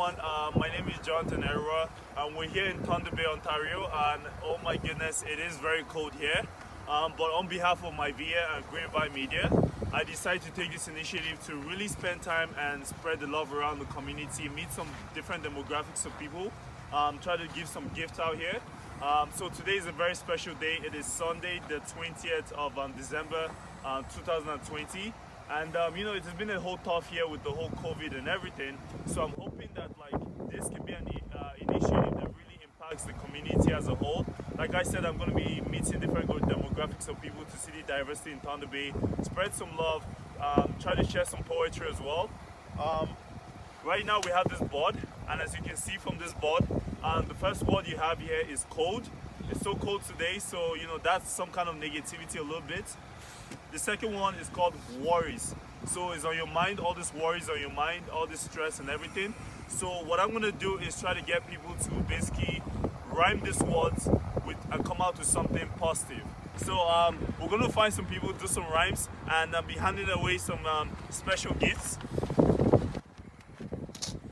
everyone. My name is Erua, and we're here in ThunderBay Ontario, and oh my goodness, it is very cold here. But on behalf of my VA and Greenvine Media, I decided to take this initiative to really spend time and spread the love around the community, meet some different demographics of people, try to give some gifts out here. So today is a very special day. It is Sunday, the 20th of December 2020. And you know, it has been a whole tough year with the whole COVID and everything. So I'm hoping that this can be an initiative that really impacts the community as a whole. Like I said, I'm going to be meeting different demographics of people to see the diversity in ThunderBay, spread some love, try to share some poetry as well. Right now we have this board, and as you can see from this board, the first word you have here is cold. It's so cold today, so you know that's some kind of negativity a little bit. The second one is called worries. So it's on your mind, all these worries on your mind, all this stress and everything. So what I'm going to do is try to get people to basically rhyme these words and come out with something positive. So we're going to find some people, do some rhymes, and be handing away some special gifts.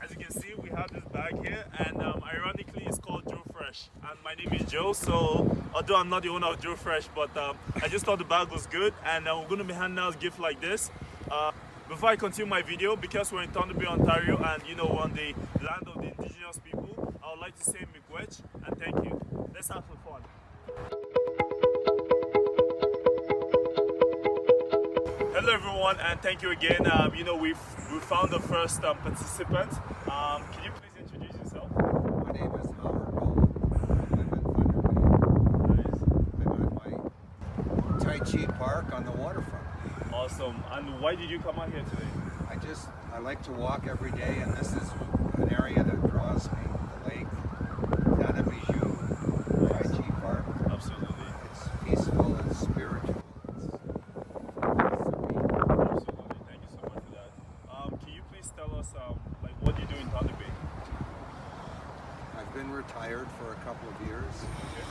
As you can see, we have this bag here, and ironically it's called Joe Fresh, and my name is Joe. So although I'm not the owner of Joe Fresh, but I just thought the bag was good, and we're going to be handing out gifts like this. Before I continue my video, because we're in ThunderBay Ontario, and you know, we're on the land of the indigenous people, I would like to say miigwech and thank you. Let's have some fun. Hello everyone, and thank you again. You know, we found the first participant. Can you please introduce yourself? My name is Howard Bowman. I live in ThunderBay. Nice. I'm at my Tai Chi park on the waterfront. Awesome. And why did you come out here today? I like to walk every day, and this is an area that draws me. The lake, ThunderBay Tai Chi Park. Absolutely. It's peaceful and spiritual. Absolutely. Thank you so much for that. Can you please tell us what you do in ThunderBay? I've been retired for a couple of years. Okay.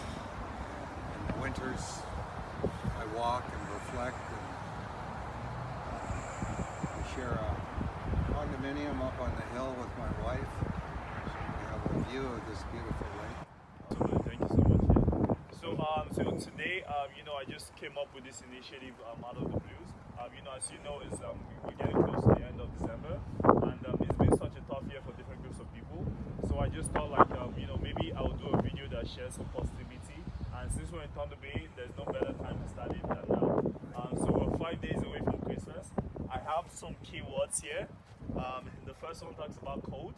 In the winters, I walk and reflect, and we share a condominium up on the hill with my wife. We have a view of this beautiful lake. Absolutely. Thank you so much. Yeah. So today, you know, I just came up with this initiative out of the blues. You know, as you know, we're getting close to the end of December, and it's been such a tough year for different groups of people. So I just thought, you know, maybe I'll do a video that shares some positivity. And since we're in ThunderBay, there's no better time to start it than now. So we're 5 days away from Christmas. I have some keywords here. The first one talks about cold,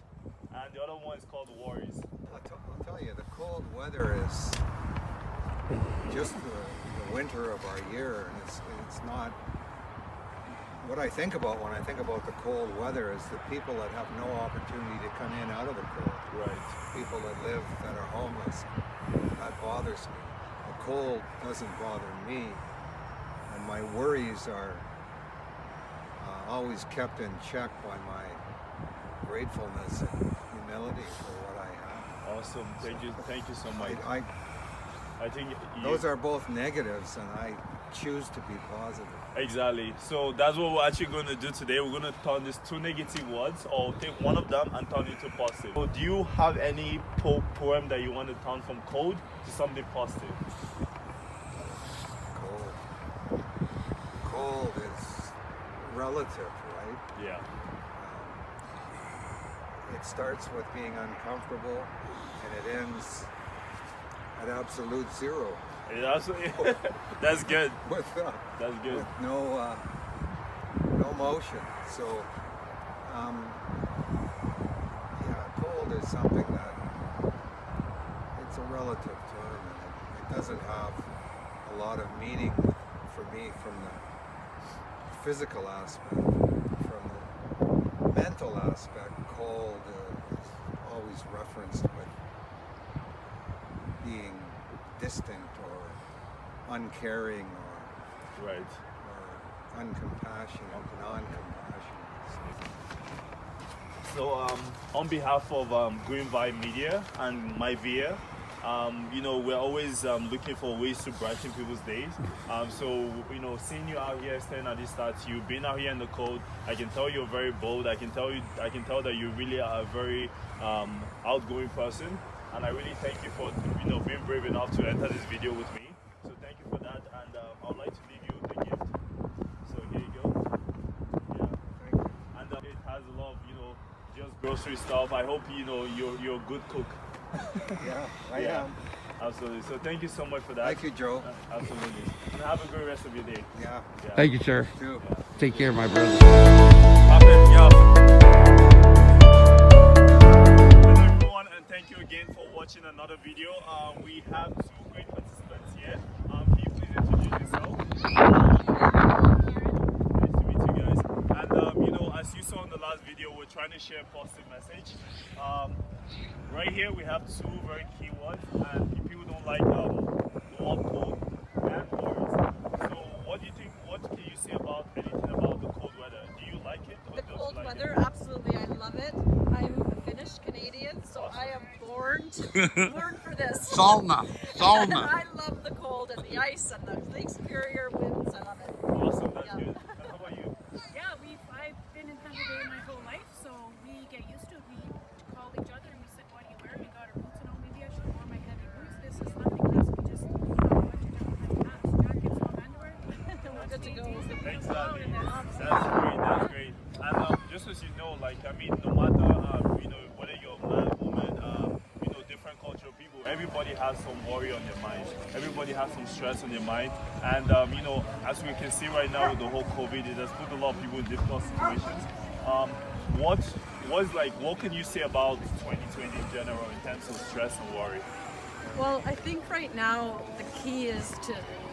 and the other one is called worries. I'll tell you, the cold weather is just the winter of our year, and it's not. What I think about when I think about the cold weather is the people that have no opportunity to come in out of the cold. Right. People that are homeless. That bothers me. The cold doesn't bother me, and my worries are always kept in check by my gratefulness and humility for what I have. Awesome. Thank you so much. I think those are both negatives, and I choose to be positive. Exactly. So that's what we're actually going to do today. We're going to turn these two negative words, or take one of them and turn it to positive. So do you have any poem that you want to turn from cold to something positive? Cold is relative, right? Yeah. It starts with being uncomfortable, and it ends at absolute zero. Absolutely. That's good. That's good. With no motion. So, yeah, cold is something that it's a relative term, and it doesn't have a lot of meaning for me from the physical aspect. From the mental aspect, cold is always referenced with being distant or uncaring or right. or uncompassionate, non-compassionate. So on behalf of Greenvine Media and my VA, You know, we're always looking for ways to brighten people's days. So, you know, seeing you out here staring at this statue, being out here in the cold, I can tell you're very bold. I can tell that you really are a very outgoing person. And I really thank you for, you know, being brave enough to enter this video with me. So thank you for that. And I would like to leave you with a gift. So here you go. Yeah. And it has a lot of, you know, just grocery stuff. I hope, you know, you're a good cook. Yeah, I am. Absolutely. So thank you so much for that. Thank you, Joe. Absolutely. And have a great rest of your day. Yeah. Thank you, sir. Too. Take care, my brother. Perfect. Yeah. Hello everyone, and thank you again for watching another video. We have two great participants here. Can you please introduce yourself? Nice to meet you guys. And you know, as you saw in the last video, we're trying to share a positive message. Right here we have two very key words, and if people don't like the word cold and worries. So what do you think, what can you say about anything about the cold weather? Do you like it? Or The don't cold you like weather, absolutely, I love it. I'm a Finnish Canadian, so I am born for this. Sauna. I love the cold and the ice and the Lake Superior winds. I love it. Awesome, that's Yeah. good. And how about you? Yeah, I've been in ThunderBay my whole life, so we get used to it. We call each other and we said, "What do you wear?" We got our boots, and oh, maybe I should wear my heavy boots. This is nothing less. We just have a bunch of different kinds of hats, jackets, long underwear. We're good to go. Exactly. That's great. That's great. And just as you know, like I mean, no matter you know whether you're a man, woman, you know, different cultural people, everybody has some worry on their mind. Everybody has some stress on their mind. And you know, as we can see right now with the whole COVID, it has put a lot of people in difficult situations. What can you say about 2020 in general in terms of stress and worry? Well, I think right now the key is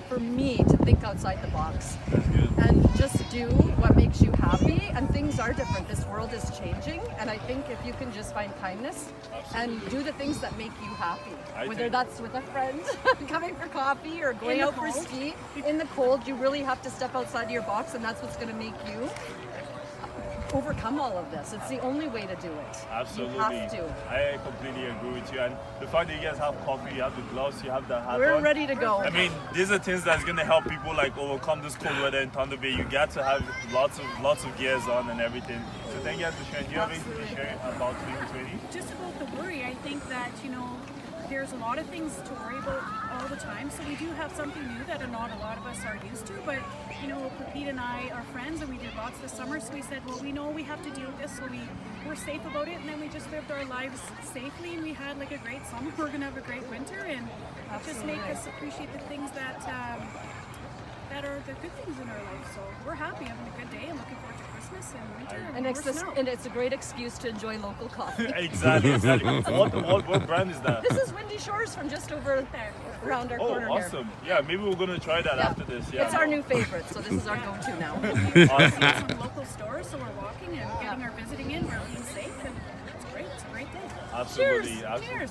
for me to think outside the box That's good. and just do what makes you happy. And things are different. This world is changing, and I think if you can just find kindness and do the things that make you happy, whether that's with a friend, coming for coffee, or going out for ski in the cold, you really have to step outside of your box, and that's what's going to make you overcome all of this. It's the only way to do it. Absolutely. You have to. I completely agree with you. And the fact that you guys have coffee, you have the gloves, you have the hat We're on. ready to go. I mean, these are things that's gonna help people like overcome this cold weather in Thunder Bay. You got to have lots of gears on and everything. So thank you guys for sharing. Do you have anything to share about 2020? Just about the worry, I think that, you know, there's a lot of things to worry about all the time. So we do have something new that not a lot of us are used to. But, you know, Pete and I are friends, and we did lots this summer. So we said, well, we know we have to deal with this, so we're safe about it. And then we just lived our lives safely, and we had like a great summer. We're gonna have a great winter, and just make us appreciate the things that are the good things in our life. So we're happy, having a good day, and looking forward to Christmas and winter and more snow. And it's a great excuse to enjoy local coffee. Exactly. What brand is that? This is Windy Shores from just over there, around our corner Oh, awesome. Yeah, maybe we're gonna try that after this. Yeah. It's our new favorite, so this is our go-to now. Awesome. Some local stores, so we're walking and getting our visiting in. We're being safe, and it's great. It's a great day. Absolutely. Cheers.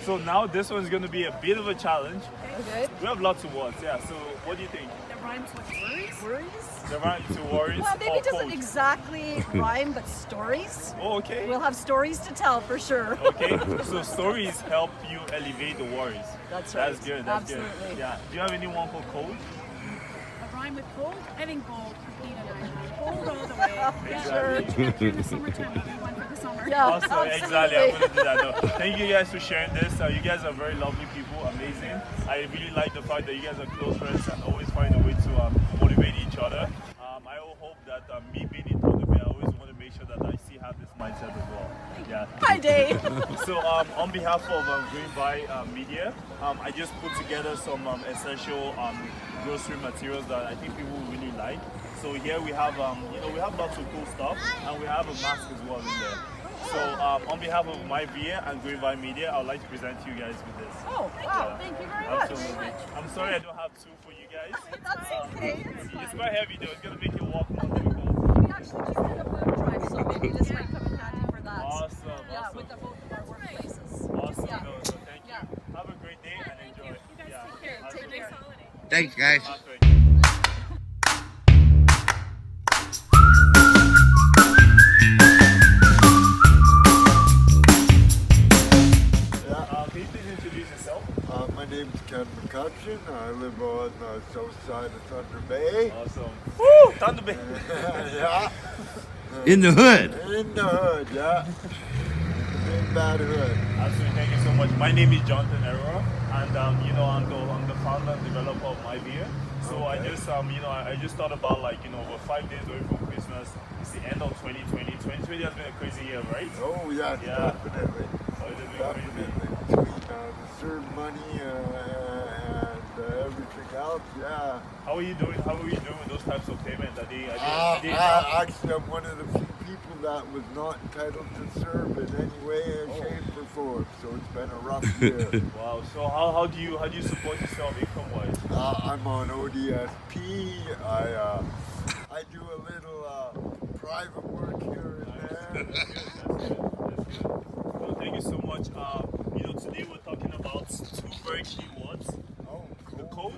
So now this one's gonna be a bit of a challenge. Okay. We have lots of words, yeah. So what do you think? That rhymes with worries. Worries? The right to worries Well, maybe or it doesn't cold? exactly rhyme, but stories. Oh, okay. We'll have stories to tell for sure. Okay. So stories help you elevate the worries. That's right. That's good. That's Absolutely. good. Yeah. Do you have anyone for cold? A rhyme with cold. I think bold for Pete and I. Cold all the way. Exactly. Yeah, during the summertime, we'll do one for the summer. Yeah, Awesome. absolutely. Exactly. I'm gonna do that. No. Thank you guys for sharing this. You guys are very lovely people. Amazing. I really like the fact that you guys are close friends and always find a way to motivate each other. I hope that me being in Thunder Bay, I always want to make sure that I still have this mindset as well. Yeah. Hi, Dave. So on behalf of Green by Media, I just put together some essential grocery materials that I think people will really like. So here we have, you know, we have lots of cool stuff, and we have a mask as well in there. So on behalf of my VA and Green by Media, I would like to present you guys with this. Oh, wow. Thank you very much. Absolutely. I'm sorry I don't have two for you guys. That's okay. It's quite heavy though. It's gonna make you walk more difficult. We actually just did a food drive, so maybe this might come in handy for that. Awesome. Yeah, Awesome. with both of our workplaces. Awesome. Yeah. No, so thank you. Yeah. Have a great day and enjoy. You guys Yeah. take care. Take care. Holiday. Thanks, guys. Perfect. description. I live on the south side of Thunder Bay. Awesome. Woo! ThunderBay. Yeah. In the hood. In the hood, yeah. In that hood. Absolutely, thank you so much. My name is Jonathan Erua, and I'm the founder and developer of My Beer. So I just I just thought about we're 5 days away from Christmas. It's the end of 2020. 2020 has been a crazy year, right? Oh yes, Yeah. definitely. Oh, it's been Definitely. crazy. Between the serve money and everything else, yeah. How are you doing? How are you doing with those types of payments? Actually, I'm one of the few people that was not entitled to serve in any way, shape, or form. So it's been a rough year. Wow. So how do you support yourself income wise? I'm on ODSP. I do a little private work here and there. That's good. Well, thank you so much. Today we're talking about two very key words: the code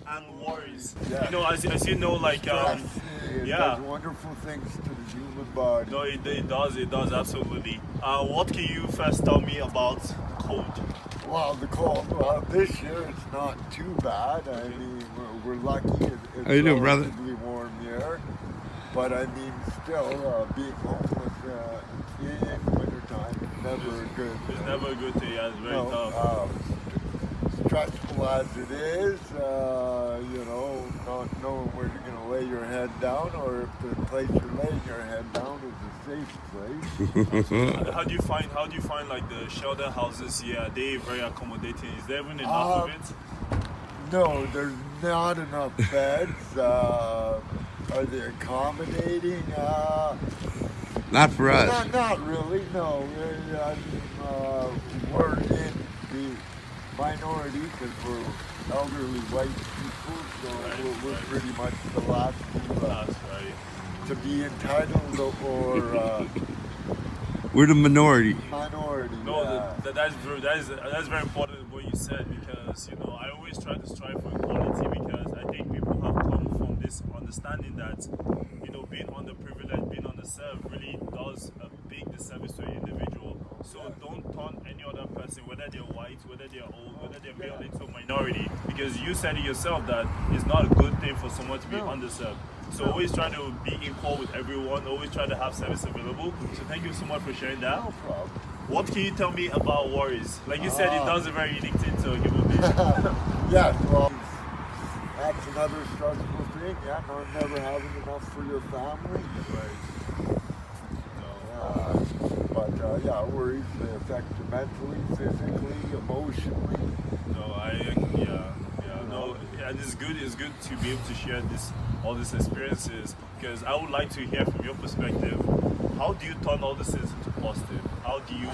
and worries. Yeah. As you know, It does wonderful things to the human body. No, it does absolutely. What can you first tell me about code? Well, the cold. This year it's not too bad. I mean, we're lucky. It's How you doing, brother? relatively warm here. But I mean, still, being homeless in wintertime is never good. It's never a good thing. Yeah, it's very No, tough. stressful as it is, not knowing where you're going to lay your head down, or if the place you're laying your head down is a safe place. How do you find the shelter houses here? Are they very accommodating? Is there even enough of it? No, there's not enough beds. Are they accommodating? Not for us. Not really, no. We're in the minority because we're elderly white people, so we're pretty much the last to be entitled or We're the minority. minority. No, that's very important what you said, because I always try to strive for equality, because I think people have come from this understanding that being underprivileged, being underserved really does a big disservice to an individual. So don't turn any other person, whether they're white, whether they're old, whether they're male, into a minority, because you said it yourself that it's not a good thing for someone to be underserved. So always try to be equal with everyone, always try to have service available. So thank you so much for sharing that. No problem. What can you tell me about worries? Like you said, it does a very unique thing to a human being. Yes, well, that's another stressful thing. Yeah, never having enough for your family. Worries, they affect you mentally, physically, emotionally. And it's good to be able to share all these experiences, because I would like to hear from your perspective. How do you turn all this into positive? How do you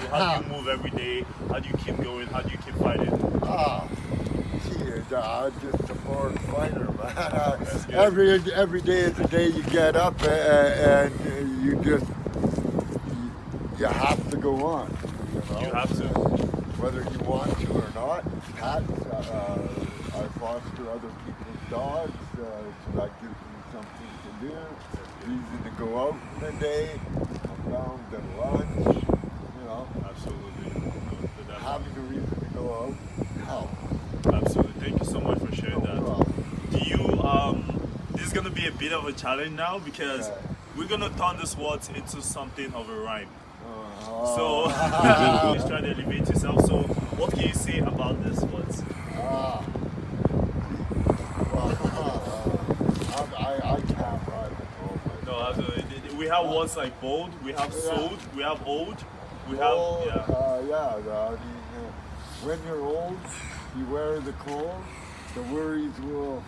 move every day? How do you keep going? How do you keep fighting? I'm just a born fighter, man. Every day is the day you get up and you have to go on. You have to. Whether you want to or not. Cats, I foster other people's dogs, so that gives me something to do. Reason to go out in the day, come down, get lunch, Absolutely. having a reason to go out helps. Absolutely. Thank you so much for sharing that. problem. Do you this is gonna be a bit of a challenge now, because we're gonna turn these words into something of a rhyme. So please try to elevate yourself. So what can you say about these words? I can't ride at all. No, absolutely. We have words like bold, we have sold, we have old, we have when you're old, beware the cold. The worries will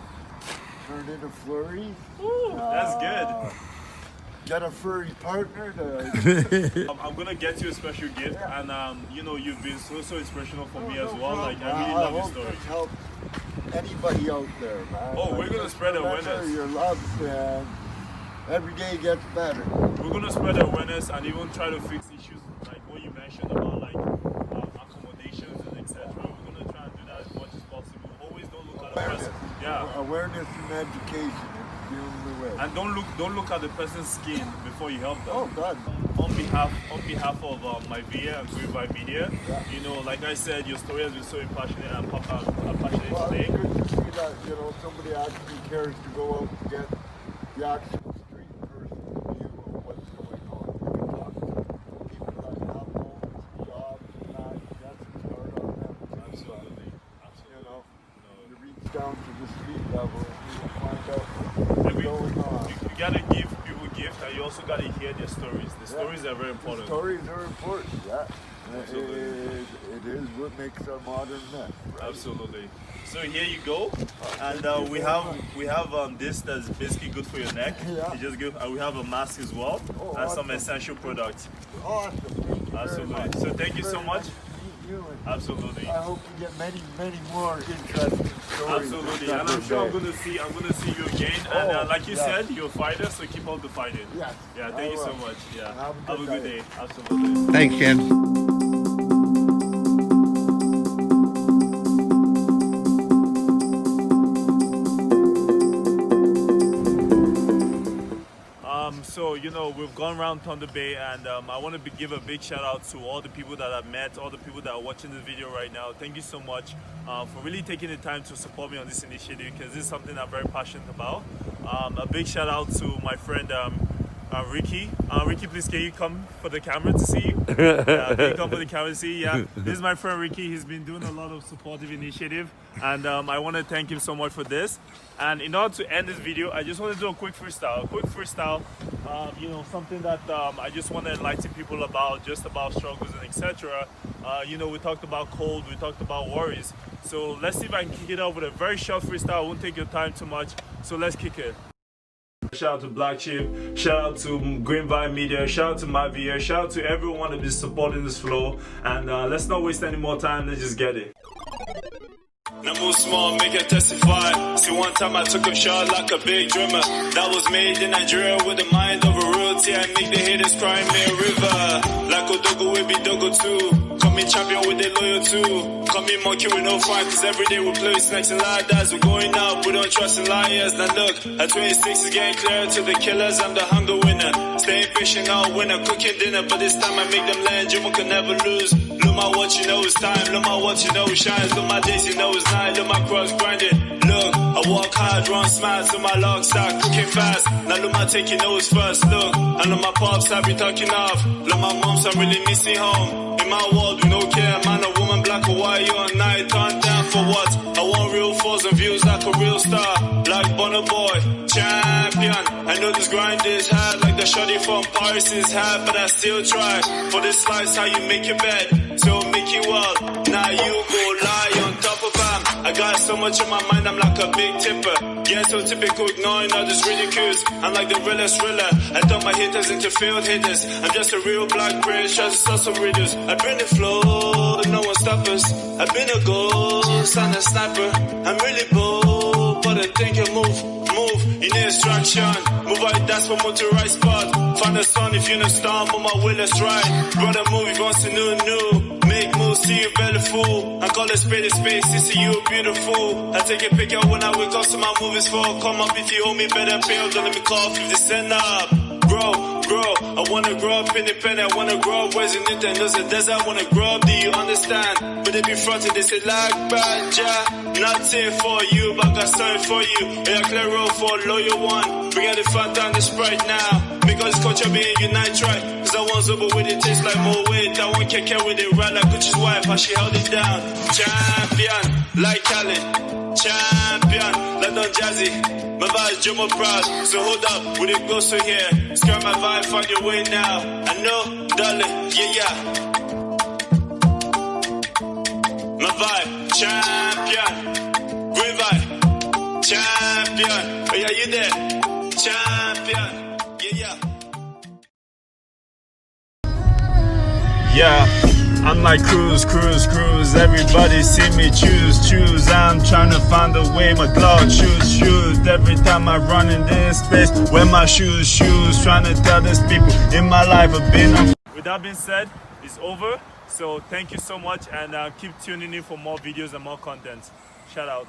turn into flurries. Ooh, that's good. Get a furry partner to. I'm gonna get you a special gift, and you've been so inspirational for me as well. problem. Like, I really love your hope story. this helps anybody out there, man. Oh, we're gonna just spread remember awareness. You're loved, and every day gets better. We're gonna spread awareness and even try to fix issues like what you mentioned about accommodations and etc. We're gonna try and do that as much as possible. Always don't look at a person. Yeah. Awareness and education. the only way. And don't look at the person's skin before you help them. Oh God. On behalf of my VA and Greenvine Media, you know, like I said, your story has been so passionate and passionate Well, today. it's good to see that, you know, somebody actually cares to go out and get the actual street person view of what's going on. You can talk to people that have homes, jobs, and that's hard on them. Absolutely. You know, you reach down to the street level and you will find out what's going on. You gotta give people gifts, and you also gotta hear their stories. The stories are very important. Stories are important, yeah. Absolutely. It is what makes our modern men. Right? Absolutely. So here you go, and we have this that's basically good for your neck. Yeah. You just give, and we have a mask as well, Oh, and some awesome. essential products. Awesome. Thank you very Absolutely. much. So thank you so Very much. nice to meet you, and Absolutely. I hope we get many, many more interesting stories. Absolutely, and I'm sure I'm gonna see you again. And like you said, you're a fighter, so keep on the fighting. Yes. Yeah, thank you I so will. much. Yeah, Have a have a good good day. day. Absolutely. Thanks, Ken. So, you know, we've gone around ThunderBay, and I want to give a big shout out to all the people that I've met, all the people that are watching this video right now. Thank you so much for really taking the time to support me on this initiative, because this is something I'm very passionate about. A big shout out to my friend Ricky. Ricky, please can you come for the camera to see you? Yeah, can you come for the camera to see? Yeah, this is my friend Ricky. He's been doing a lot of supportive initiative, and I want to thank him so much for this. And in order to end this video, I just want to do a quick freestyle. You know, something that I just want to enlighten people about, just about struggles and etc. You know, we talked about cold, we talked about worries. So let's see if I can kick it up with a very short freestyle. It won't take your time too much. So let's kick it. Shout out to Black Sheep, shout out to Greenvine Media, shout out to my VA, shout out to everyone that is supporting this flow. And let's not waste any more time, let's just get it. Now move small, make it testify. See, one time I took a shot like a big drummer. That was made in Nigeria with the mind of a royalty. I make the haters cry me a river. Like Odogo, we be Dogo too. Call me champion with the loyal too. Call me monkey with no fight, cause every day we play snakes and ladders. We're going up, we don't trust in liars. Now look, at 26 is getting clearer to the killers. I'm the hunger winner. Staying patient, I'll winner. Cooking dinner, but this time I make them land. You can never lose. Look my watch, you know it's time. Look my watch, you know it shines. Look my days, you know it's night. Look my cross grinding. Look, I walk hard, run smart. So my log start cooking fast. Now look my take, you know it's first. Look, I know my pops, I be talking off. Look my moms, I'm really missing home. In my world, we don't care, man or woman, black or white, you and night, turn down for what? I want real foes and views like a real star. Like Bonner Boy, champion. I know this grind is hard, like the shorty from Paris is hard, but I still try. For this slice, how you make your bed, so make it well. Now you go lie on top of them. I got so much in my mind, I'm like a big tipper. Yeah, so typical, ignoring all this ridicules. I'm like the realest thriller. I turn my haters into field hitters. I'm just a real black prince, trying to start some riddles. I bring the flow, no one stop us. I've been a ghost and a sniper. I'm really bold, but I think you move. You need instruction. Move out, that's what motorized spot. Find the sun if you're in a storm, on my will, let's ride. Brother, move, if you want to new. Make moves, see you belly full. I call it space, see you beautiful. I take a picture when I wake up, so my move is for. Come up if you owe me, better pay up, don't let me call 50 cent up. Grow, I wanna grow up independent, I wanna grow up where's in Nintendo's a desert, I wanna grow up, do you understand? But they be fronted, they say like Baja, not here for you, but I got something for you. Yeah, clear road for a loyal one, bring out the Fanta and the Sprite now, make all this culture being unite right, cause I want Zobo with it taste like more weight, I want Keke with it right like Gucci's wife, how she held it down, champion, like Khaled, champion, like Don Jazzy. My vibe's Jomo proud, so hold up, with it go so here. Scare my vibe, find your way now. I know, darling, yeah. My vibe, champion. Green vibe, champion. Oh yeah, you there? Champion, yeah. I'm like cruise. Everybody see me choose. I'm trying to find a way. My cloud shoes. Every time I run in this space, wear my shoes. Trying to tell these people in my life I've been on. With that being said, it's over. So thank you so much, and keep tuning in for more videos and more content. Shout out.